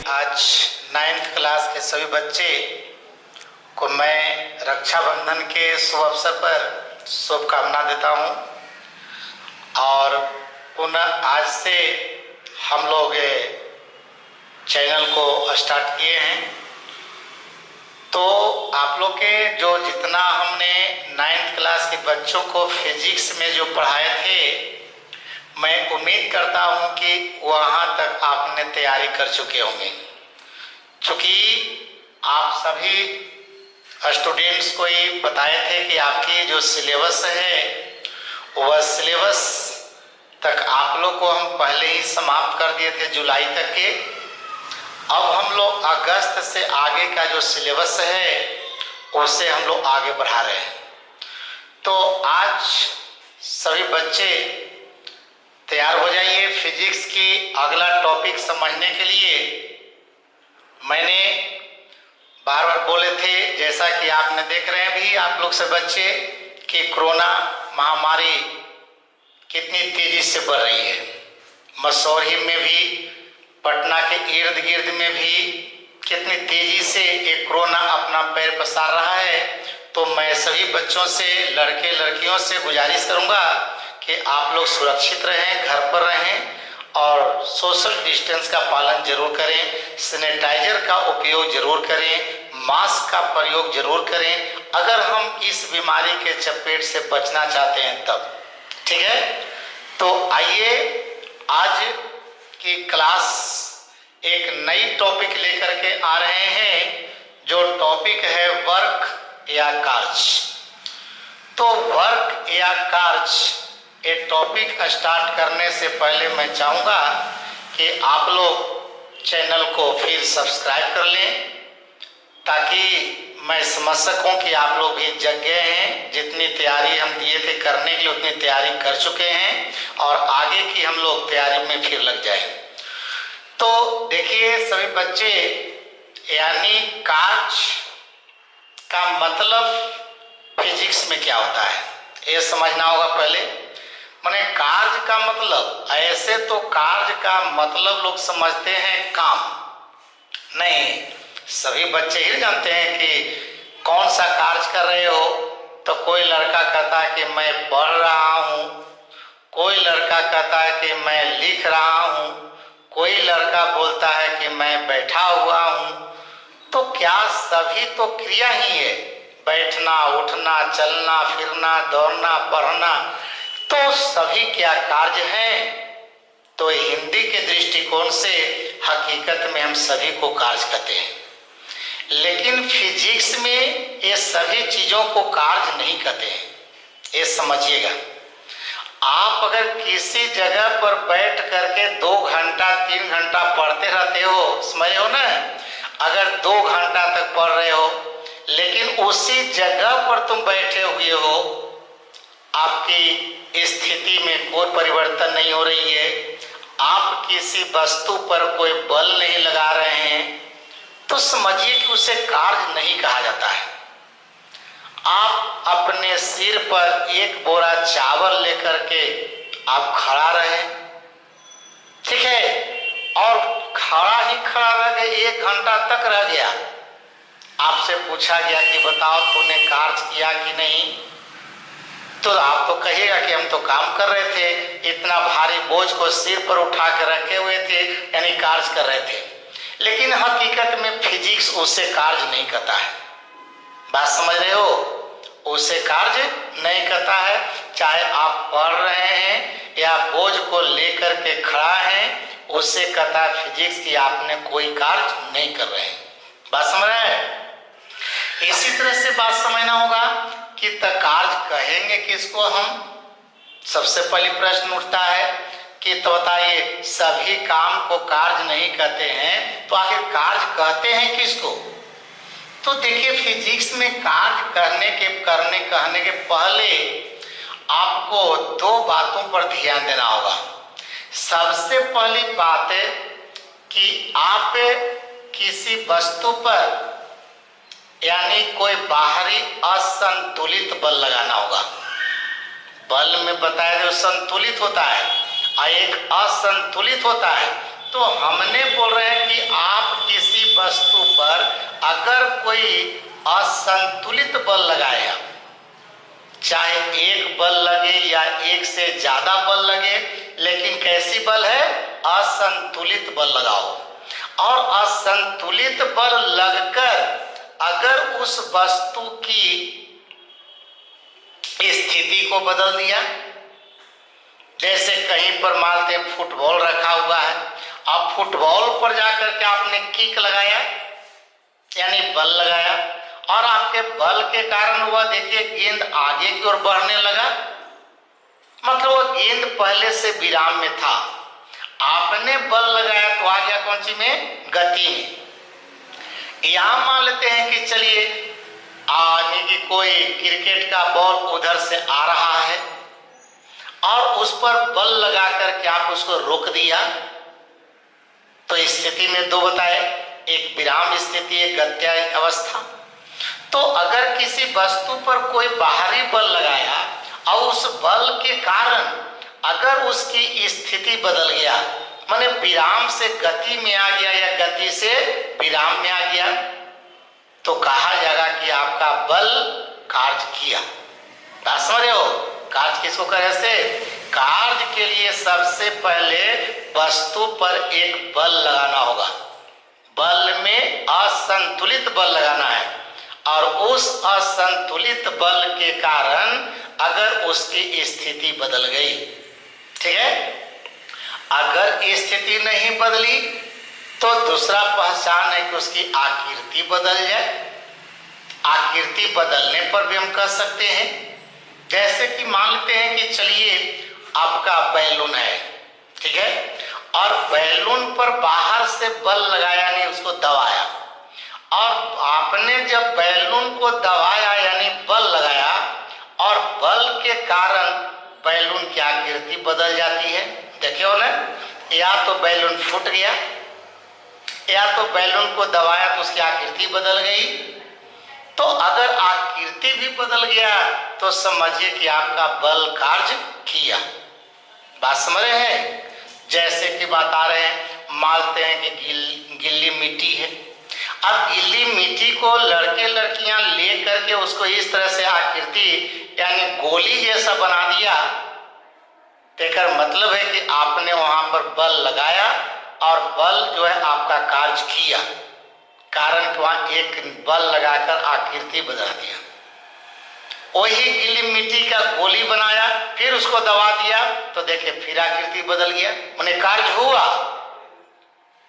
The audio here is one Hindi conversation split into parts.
आज 9th क्लास के सभी बच्चे को मैं रक्षाबंधन के शुभ अवसर पर शुभकामना देता हूं। और पुनः आज से हम लोग चैनल को स्टार्ट किए हैं, तो आप लोग के जो जितना हमने 9th क्लास के बच्चों को फिजिक्स में जो पढ़ाए थे, मैं उम्मीद करता हूं कि वहां तक आपने तैयारी कर चुके होंगे। क्योंकि आप सभी स्टूडेंट्स को ही बताए थे कि आपकी जो सिलेबस है वह सिलेबस तक आप लोग को हम पहले ही समाप्त कर दिए थे जुलाई तक के। अब हम लोग अगस्त से आगे का जो सिलेबस है उससे हम लोग आगे बढ़ा रहे हैं। तो आज सभी बच्चे तैयार हो जाइए फिजिक्स की अगला टॉपिक समझने के लिए। मैंने बार बार बोले थे, जैसा कि आपने देख रहे हैं भी आप लोग से बच्चे, कि कोरोना महामारी कितनी तेजी से बढ़ रही है। मसौरी में भी, पटना के इर्द गिर्द में भी कितनी तेजी से एक कोरोना अपना पैर पसार रहा है। तो मैं सभी बच्चों से, लड़के लड़कियों से गुजारिश करूंगा कि आप लोग सुरक्षित रहें, घर पर रहें और सोशल डिस्टेंस का पालन जरूर करें, सैनिटाइजर का उपयोग जरूर करें, मास्क का प्रयोग जरूर करें, अगर हम इस बीमारी के चपेट से बचना चाहते हैं तब। ठीक है, तो आइए आज की क्लास एक नई टॉपिक लेकर के आ रहे हैं, जो टॉपिक है वर्क या कार्य। तो वर्क या कार्य ये टॉपिक स्टार्ट करने से पहले मैं चाहूँगा कि आप लोग चैनल को फिर सब्सक्राइब कर लें, ताकि मैं समझ सकूं कि आप लोग भी जग गए हैं। जितनी तैयारी हम दिए थे करने के लिए उतनी तैयारी कर चुके हैं और आगे की हम लोग तैयारी में फिर लग जाए। तो देखिए सभी बच्चे, यानी कार्य का मतलब फिजिक्स में क्या होता है ये समझना होगा पहले। माने कार्य का मतलब, ऐसे तो कार्य का मतलब लोग समझते हैं काम, नहीं, सभी बच्चे ही जानते हैं कि कौन सा कार्य कर रहे हो। तो कोई लड़का कहता है कि मैं पढ़ रहा हूँ, कोई लड़का कहता है कि मैं लिख रहा हूँ, कोई लड़का बोलता है कि मैं बैठा हुआ हूँ। तो क्या सभी तो क्रिया ही है, बैठना, उठना, चलना फिरना, दौड़ना, पढ़ना, तो सभी क्या कार्य हैं। तो हिंदी के दृष्टिकोण से हकीकत में हम सभी को कार्य कहते हैं, लेकिन फिजिक्स में ये सभी चीजों को कार्य नहीं कहते हैं, ये समझिएगा। आप अगर किसी जगह पर बैठ करके 2 घंटा 3 घंटा पढ़ते रहते हो, समझ हो ना, अगर 2 घंटा तक पढ़ रहे हो लेकिन उसी जगह पर तुम बैठे हुए हो, आपकी स्थिति में कोई परिवर्तन नहीं हो रही है, आप किसी वस्तु पर कोई बल नहीं लगा रहे हैं, तो समझिए कि उसे कार्य नहीं कहा जाता है। आप अपने सिर पर एक बोरा चावल लेकर के आप खड़ा रहे, ठीक है, और खड़ा ही खड़ा रह गए, 1 घंटा तक रह गया। आपसे पूछा गया कि बताओ तूने कार्य किया कि नहीं, तो आप तो कहिएगा कि हम तो काम कर रहे थे, इतना भारी बोझ को सिर पर उठा कर रखे हुए थे, यानी कार्य कर रहे थे। लेकिन हकीकत में फिजिक्स उसे कार्य नहीं कहता है। बात समझ रहे हो, उसे कार्य नहीं कहता है। चाहे आप पढ़ रहे हैं या बोझ को लेकर के खड़ा हैं, उससे कहता है फिजिक्स कि आपने कोई कार्य नहीं कर रहे हैं। बात समझ रहे हैं। इसी तरह से बात समझना होगा कि कार्य कहेंगे किसको हम। सबसे पहले प्रश्न उठता है कि तो बताइए, सभी काम को कार्य नहीं कहते हैं, तो आखिर कार्य कहते हैं किसको। तो देखिए फिजिक्स में कार्य कहने के पहले आपको 2 बातों पर ध्यान देना होगा। सबसे पहली बात है कि आप किसी वस्तु पर यानी कोई बाहरी असंतुलित बल लगाना होगा। बल में बताया जो संतुलित होता है और एक असंतुलित होता है। तो हमने बोल रहे हैं कि आप किसी वस्तु पर अगर कोई असंतुलित बल लगाया, चाहे एक बल लगे या एक से ज्यादा बल लगे, लेकिन कैसी बल है? असंतुलित बल लगाओ। और असंतुलित बल लगकर अगर उस वस्तु की स्थिति को बदल दिया, जैसे कहीं पर मानते हैं फुटबॉल रखा हुआ है, अब फुटबॉल पर जाकर के आपने किक लगाया यानी बल लगाया, और आपके बल के कारण हुआ देखिए गेंद आगे की ओर बढ़ने लगा, मतलब वो गेंद पहले से विराम में था, आपने बल लगाया तो आ गया कौन सी में? गति में। यहां मान लेते हैं कि चलिए यानी कि कोई क्रिकेट का बॉल उधर से आ रहा है और उस पर बल लगा करके आप उसको रोक दिया, तो स्थिति में दो बताए, एक विराम स्थिति, एक गत्या अवस्था। तो अगर किसी वस्तु पर कोई बाहरी बल लगाया और उस बल के कारण अगर उसकी स्थिति बदल गया, माने विराम से गति में आ गया या गति से विराम में आ गया, तो कहा जाएगा कि आपका बल कार्य किया। समझ रहे हो? कार्य किसको करे से? कार्य के लिए सबसे पहले वस्तु पर एक बल लगाना होगा, बल में असंतुलित बल लगाना है, और उस असंतुलित बल के कारण अगर उसकी स्थिति बदल गई, ठीक है, अगर स्थिति नहीं बदली तो दूसरा पहचान है कि उसकी आकृति बदल जाए। आकृति बदलने पर भी हम कह सकते हैं, जैसे कि मान लेते हैं कि चलिए आपका बैलून है, ठीक है, और बैलून पर बाहर से बल लगाया नहीं, उसको दबाया, और आपने जब बैलून को दबाया यानी बल लगाया और बल के कारण बैलून की आकृति बदल जाती है। देखे हो ना, या तो बैलून फूट गया या तो बैलून को दबाया तो उसकी आकृति बदल गई। तो अगर आकृति भी बदल गया तो समझिए कि आपका बल कार्य किया। बात समझ रहे हैं? जैसे कि बता रहे हैं, मानते हैं कि गिल्ली मिट्टी है, अब गिल्ली मिट्टी को लड़के लड़कियां ले करके उसको इस तरह से आकृति यानी गोली जैसा बना दिया, तेकर मतलब है कि आपने वहां पर बल लगाया और बल जो है आपका कार्य किया, कारण कि वहां एक बल लगाकर आकृति बदल दिया। वही गिल्ली मिट्टी का गोली बनाया, फिर उसको दबा दिया तो देखिए फिर आकृति बदल गया, उन्हें कार्य हुआ,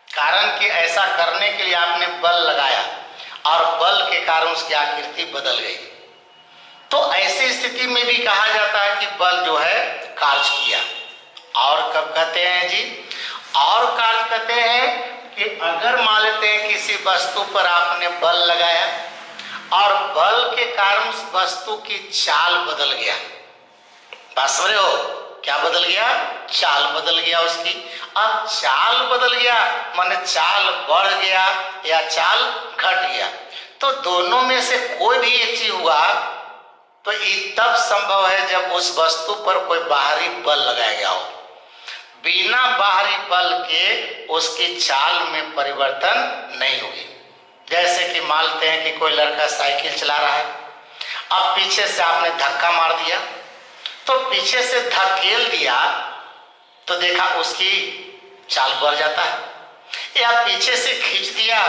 कारण कि ऐसा करने के लिए आपने बल लगाया और बल के कारण उसकी आकृति बदल गई। तो ऐसी स्थिति में भी कहा जाता है कि बल जो है कार्य किया। और कब कहते हैं जी? और कार्य कहते हैं कि अगर मान लेते हैं किसी वस्तु पर आपने बल लगाया और बल के कारण उस वस्तु की चाल बदल गया। बात समझ रहे हो? क्या बदल गया? चाल बदल गया उसकी। अब चाल बदल गया माने चाल बढ़ गया या चाल घट गया, तो दोनों में से कोई भी एक चीज हुआ तो ये तब संभव है जब उस वस्तु पर कोई बाहरी बल लगाया गया हो। बिना बाहरी बल के उसकी चाल में परिवर्तन नहीं होगी। जैसे कि मानते हैं कि कोई लड़का साइकिल चला रहा है, अब पीछे से आपने धक्का मार दिया तो पीछे से धकेल दिया तो देखा उसकी चाल बढ़ जाता है, या पीछे से खींच दिया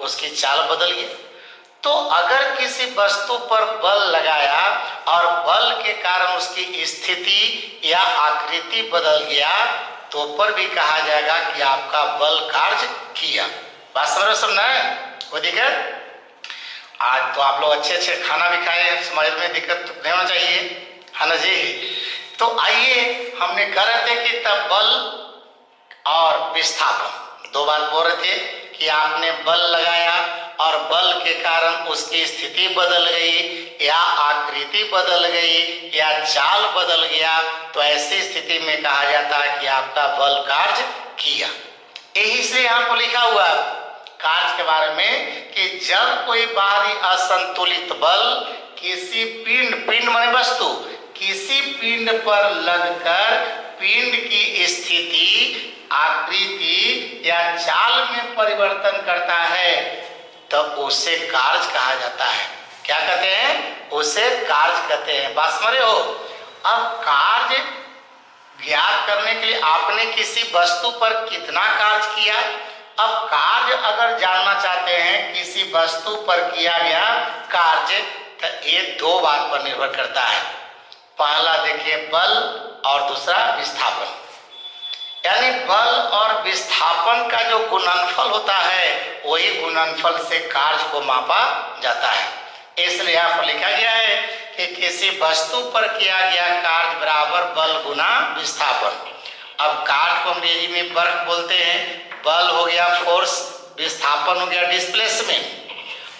उसकी चाल बदल गई। तो अगर किसी वस्तु पर बल लगाया और बल के कारण उसकी स्थिति या आकृति बदल गया तो पर भी कहा जाएगा कि आपका बल कार्य किया। बात समझ समझना है? कोई दिक्कत? आज तो आप लोग अच्छे अच्छे खाना भी खाए हैं, समझ में दिक्कत तो नहीं होना चाहिए, है ना जी? तो आइए, हमने कह रहे थे कि तब बल और विस्थापन दो बात बोल रहे थे कि आपने बल लगाया और बल के कारण उसकी स्थिति बदल गई या आकृति बदल गई या चाल बदल गया, तो ऐसी स्थिति में कहा जाता है कि आपका बल कार्य किया। यही से यहाँ पर लिखा हुआ कार्य के बारे में कि जब कोई बाहरी असंतुलित बल किसी पिंड माने वस्तु, किसी पिंड पर लगकर पिंड की स्थिति, आकृति परिवर्तन करता है तो उसे कार्य कहा जाता है। क्या कहते हैं? उसे कार्य कहते हैं। बात समझ रहे हो? अब कार्य ज्ञात करने के लिए आपने किसी वस्तु पर कितना कार्य किया। अब कार्य अगर जानना चाहते हैं किसी वस्तु पर किया गया कार्य, तो ये दो बात पर निर्भर करता है। पहला देखिए बल और दूसरा विस्थापन। यानी बल और विस्थापन का जो गुणनफल होता है वही गुणनफल से कार्य को मापा जाता है। इसलिए यहाँ पर लिखा गया है कि किसी वस्तु पर किया गया कार्य बराबर बल गुना विस्थापन। अब कार्य को अंग्रेजी में वर्क बोलते हैं। बल हो गया फोर्स, विस्थापन हो गया डिस्प्लेसमेंट।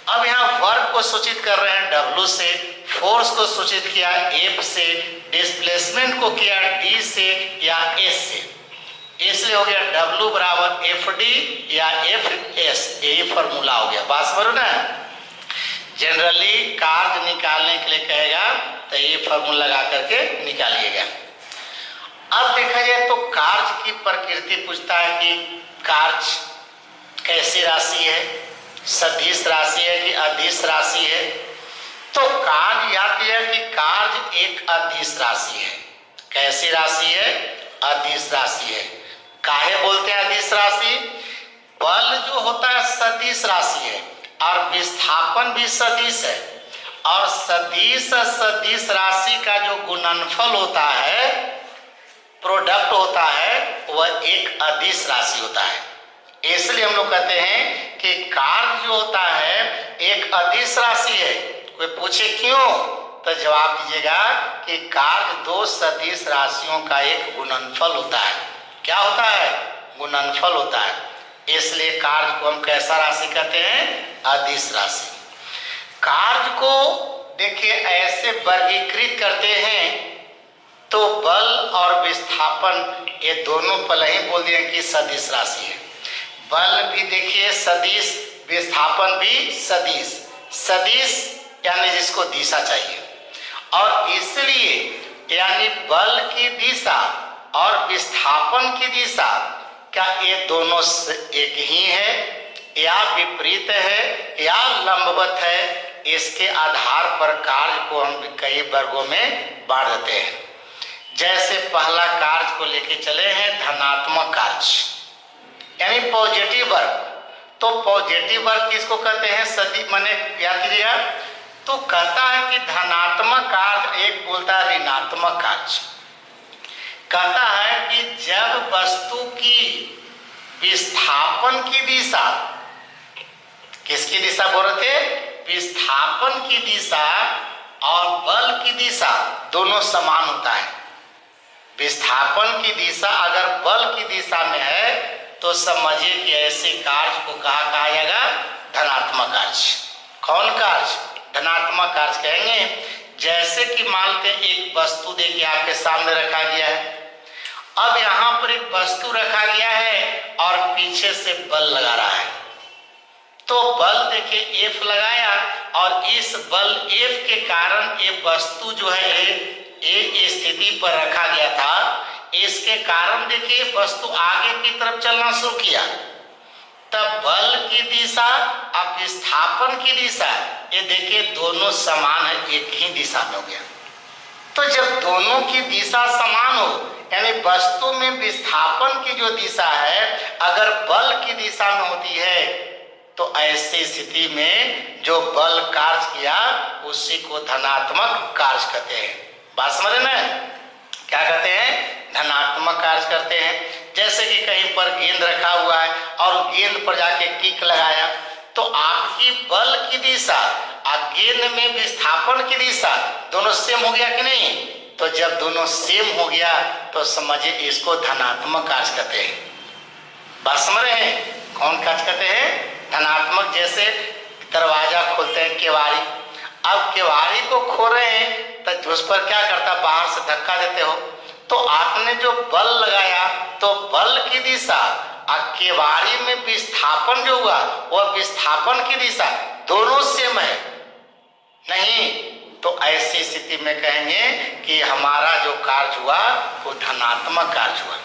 अब यहाँ वर्क को सूचित कर रहे हैं W से, फोर्स को सूचित किया F से, डिस्प्लेसमेंट को किया D से या S से। इसलिए हो गया W बराबर FD या FS, यही फॉर्मूला हो गया। बात समझ ना? जनरली कार्य निकालने के लिए कहेगा तो ये फॉर्मूला लगा करके निकालिएगा। अब देखा जाए तो कार्य की प्रकृति पूछता है कि कार्य कैसी राशि है, सदिश राशि है कि अदिश राशि है। तो कार्य याद किया कि कार्य एक अदिश राशि है। कैसी राशि है? अदिश राशि है। काहे बोलते हैं अदिश राशि? बल जो होता है सदिश राशि है और विस्थापन भी सदिश है, और सदिश सदिश राशि का जो गुणनफल होता है, प्रोडक्ट होता है, वह एक अदिश राशि होता है। इसलिए हम लोग कहते हैं कि कार्य जो होता है एक अदिश राशि है। कोई पूछे क्यों, तो जवाब दीजिएगा कि कार्य दो सदिश राशियों का एक गुणनफल होता है। क्या होता है? गुणनफल होता है। इसलिए कार्य को हम कैसा राशि कहते हैं? अदिश राशि। कार्य को देखिए ऐसे वर्गीकृत करते हैं तो बल और विस्थापन ये दोनों पहले ही बोल दिए कि सदिश राशि है। बल भी देखिए सदिश, विस्थापन भी सदिश। सदिश यानी जिसको दिशा चाहिए, और इसलिए यानी बल की दिशा और विस्थापन की दिशा क्या ये दोनों एक ही है या विपरीत है या लंबवत है, इसके आधार पर कार्य को हम कई वर्गों में बांट देते हैं। जैसे पहला कार्य को लेके चले हैं धनात्मक कार्य यानी पॉजिटिव वर्ग। तो पॉजिटिव वर्ग किसको कहते हैं? सदी माने याद कीजिएगा, तो कहता है कि धनात्मक कार्य एक बोलता है ऋणात्मक कार्य। कहता है कि जब वस्तु की विस्थापन की दिशा, किसकी दिशा बोल रहे थे? विस्थापन की दिशा और बल की दिशा दोनों समान होता है। विस्थापन की दिशा अगर बल की दिशा में है तो समझिए कि ऐसे कार्य को कहा जाएगा धनात्मक कार्य। कौन कार्य? धनात्मक कार्य कहेंगे। जैसे कि मानते हैं एक वस्तु देखिए आपके सामने रखा गया है। अब यहाँ पर एक वस्तु रखा गया है और पीछे से बल लगा रहा है। तो बल देखिए F लगाया और इस बल F के कारण ये वस्तु जो है ये स्थिति पर रखा गया था। इसके कारण देखिए वस्तु आगे की तरफ चलना शुरू किया। तब बल की दिशा और विस्थापन की दिशा ये देखिए दोनों समान है, एक ही दिशा में हो गया। तो जब दोनों की दिशा समान हो यानी वस्तु में विस्थापन की जो दिशा है अगर बल की दिशा में होती है तो ऐसी स्थिति में जो बल कार्य किया उसी को धनात्मक कार्य कहते हैं। बात समझ में? क्या कहते हैं? धनात्मक कार्य करते हैं। जैसे कि कहीं पर गेंद रखा हुआ है और गेंद पर जाके किक लगाया तो आपकी बल की दिशा और गेंद में विस्थापन की दिशा दोनों सेम हो गया कि नहीं? तो जब दोनों सेम हो गया तो समझिए इसको धनात्मक कार्य कहते हैं। बात समझ रहे हैं? कौन कार्य कहते हैं? धनात्मक। जैसे दरवाजा खोलते हैं केवाड़ी, अब केवाड़ी को खोल रहे हैं तो उस पर क्या करता, बाहर से धक्का देते हो। तो आपने जो बल लगाया तो बल की दिशा और केवाड़ी में विस्थापन जो हुआ वह विस्थापन की दिशा दोनों सेम है नहीं? तो ऐसी स्थिति में कहेंगे कि हमारा जो कार्य हुआ वो धनात्मक कार्य हुआ।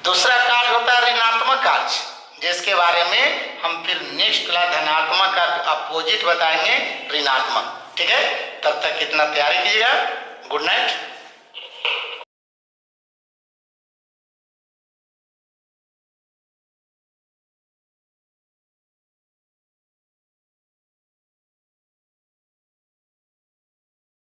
दूसरा कार्य होता है ऋणात्मक कार्य। जिसके बारे में हम फिर नेक्स्ट क्लास धनात्मक का अपोजिट बताएंगे, ऋणात्मक। ठीक है, तब तक इतना तैयारी कीजिएगा। Good night.